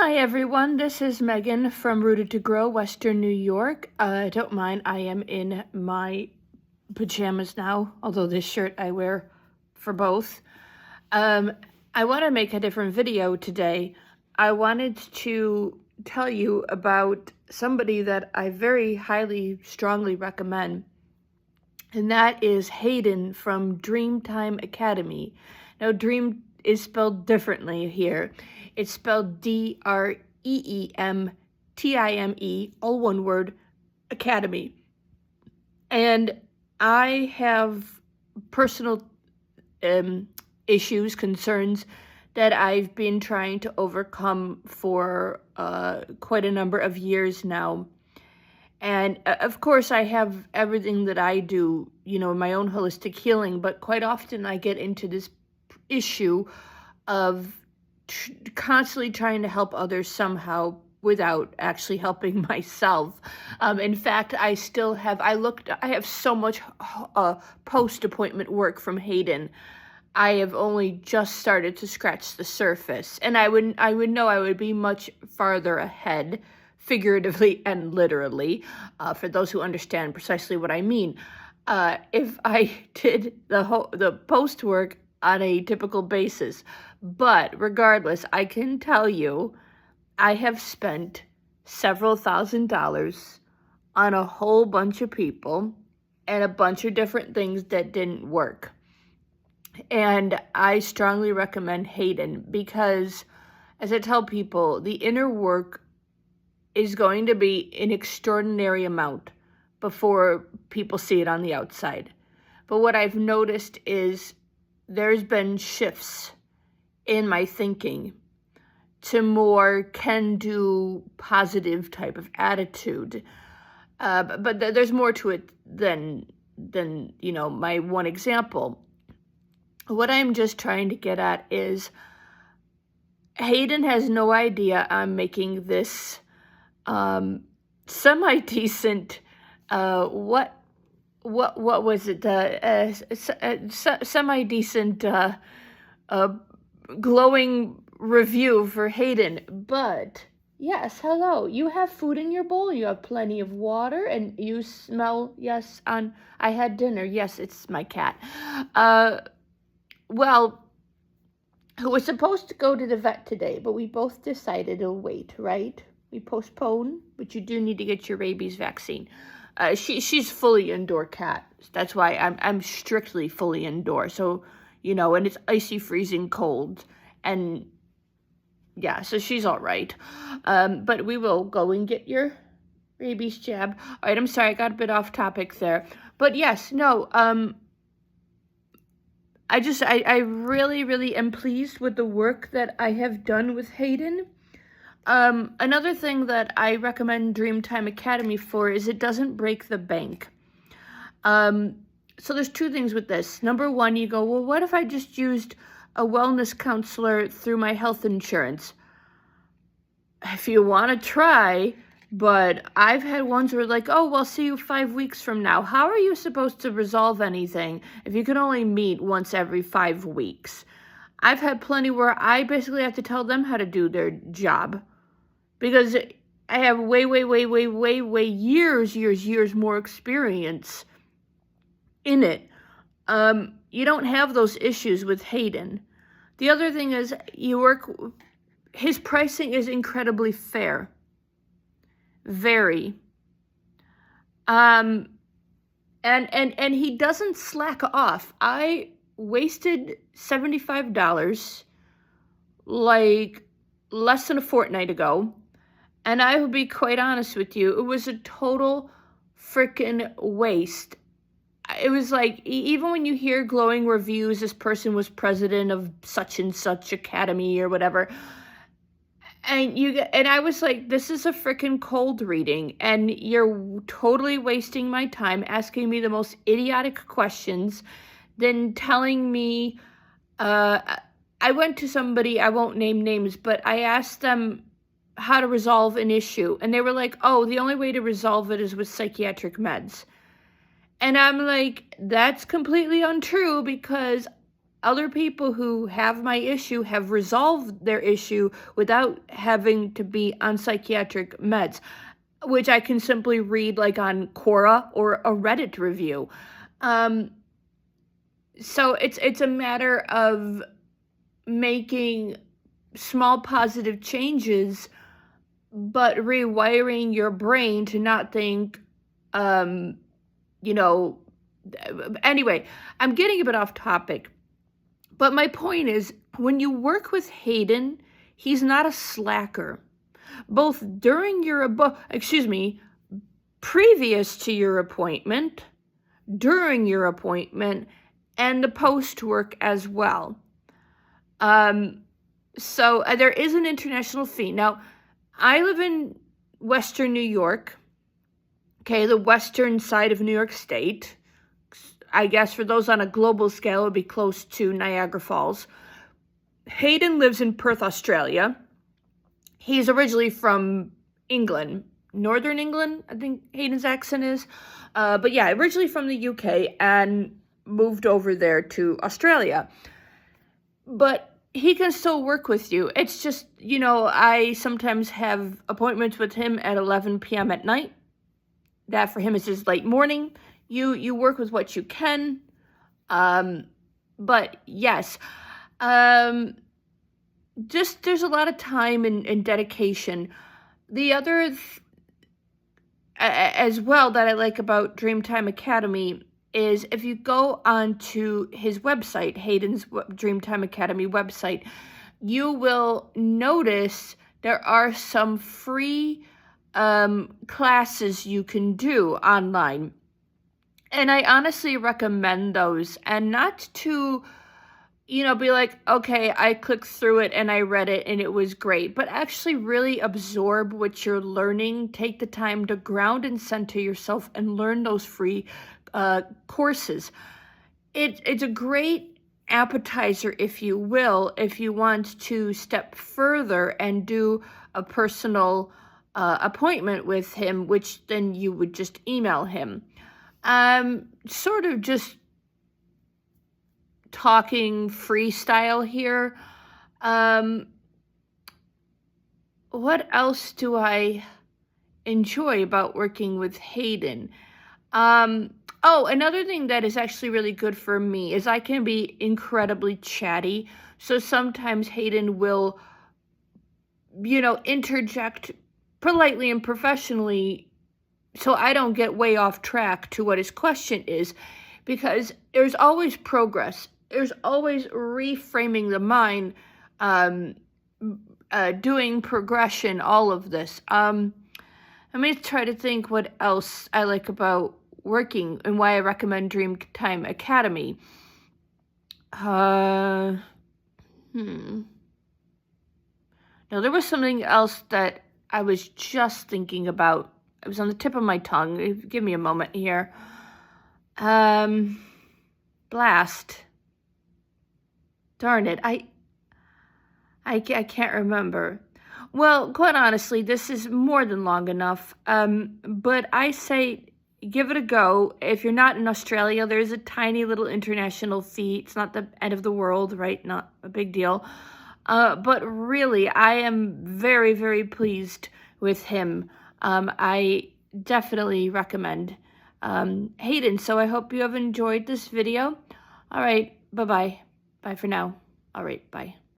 Hi everyone, this is Megan from Rooted to Grow, Western New York. Don't mind, I am in my pajamas now, although this shirt I wear for both. I want to make a different video today. I wanted to tell you about somebody that I very highly, strongly recommend, and that is Hayden from Dreemtime Academy. Now, Dream is spelled differently here. It's spelled Dreemtime, all one word, Academy. And I have personal issues, concerns that I've been trying to overcome for quite a number of years now. And of course, I have everything that I do, my own holistic healing, but quite often I get into this issue of constantly trying to help others somehow without actually helping myself. In fact, I have so much post-appointment work from Hayden. I have only just started to scratch the surface, and I would know I would be much farther ahead, figuratively and literally, for those who understand precisely what I mean, if I did the post work on a typical basis. But regardless, I can tell you, I have spent several $1,000s on a whole bunch of people and a bunch of different things that didn't work. And I strongly recommend Hayden because, as I tell people, the inner work is going to be an extraordinary amount before people see it on the outside. But what I've noticed is there's been shifts in my thinking to more can-do, positive type of attitude. But there's more to it than my one example. What I'm just trying to get at is Hayden has no idea I'm making this semi-decent, what was it, semi-decent, glowing review for Hayden. But yes, hello, you have food in your bowl, you have plenty of water, and you smell, yes, I had dinner, yes, it's my cat. Well, I was supposed to go to the vet today, but we both decided to wait, right? We postpone, but you do need to get your rabies vaccine. She's fully indoor cat. That's why I'm strictly fully indoor. So, and it's icy freezing cold. And yeah, so she's all right. But we will go and get your rabies jab. All right, I'm sorry, I got a bit off topic there. But yes, no, I really, really am pleased with the work that I have done with Hayden. Another thing that I recommend Dreemtime Academy for is it doesn't break the bank. So there's two things with this. Number one, you go, well, what if I just used a wellness counselor through my health insurance? If you want to try, but I've had ones where like, oh, well, see you 5 weeks from now. How are you supposed to resolve anything if you can only meet once every 5 weeks? I've had plenty where I basically have to tell them how to do their job because I have way years more experience in it. You don't have those issues with Hayden. The other thing is his pricing is incredibly fair. Very. And he doesn't slack off. I wasted $75 like less than a fortnight ago. And I will be quite honest with you, it was a total freaking waste. It was like, even when you hear glowing reviews, this person was president of such and such academy or whatever, and I was like, this is a freaking cold reading, and you're totally wasting my time asking me the most idiotic questions, then telling me, I went to somebody, I won't name names, but I asked them how to resolve an issue, and they were like, oh, the only way to resolve it is with psychiatric meds. And I'm like, that's completely untrue because Other people who have my issue have resolved their issue without having to be on psychiatric meds, which I can simply read like on Quora or a Reddit review. So it's a matter of making small positive changes, but rewiring your brain to not think, anyway, I'm getting a bit off topic. But my point is, when you work with Hayden, he's not a slacker. Both during your, previous to your appointment, during your appointment, and the post-work as well. So there is an international fee. Now, I live in Western New York, okay, the western side of New York State. I guess for those on a global scale, it would be close to Niagara Falls. Hayden lives in Perth, Australia. He's originally from England, Northern England, I think Hayden's accent is. But yeah, originally from the UK and moved over there to Australia. But he can still work with you. It's just, I sometimes have appointments with him at 11 p.m. at night. That for him is just late morning. You work with what you can. But yes, just there's a lot of time and dedication. The other as well that I like about Dreemtime Academy is if you go onto his website, Hayden's Dreemtime Academy website, you will notice there are some free classes you can do online. And I honestly recommend those, and not to, be like, okay, I clicked through it and I read it and it was great, but actually really absorb what you're learning. Take the time to ground and center yourself and learn those free courses. It's a great appetizer, if you will, if you want to step further and do a personal appointment with him, which then you would just email him. Sort of just talking freestyle here. What else do I enjoy about working with Hayden? Another thing that is actually really good for me is I can be incredibly chatty. So sometimes Hayden will, interject politely and professionally so I don't get way off track to what his question is, because there's always progress. There's always reframing the mind, doing progression, all of this. Let me try to think what else I like about working and why I recommend Dreemtime Academy. No, there was something else that I was just thinking about. It was on the tip of my tongue. Give me a moment here. Blast. Darn it. I can't remember. Well, quite honestly, this is more than long enough. But I say give it a go. If you're not in Australia, there's a tiny little international fee. It's not the end of the world, right? Not a big deal. But really, I am very, very pleased with him. I definitely recommend Hayden. So I hope you have enjoyed this video. All right, bye-bye. Bye for now. All right, bye.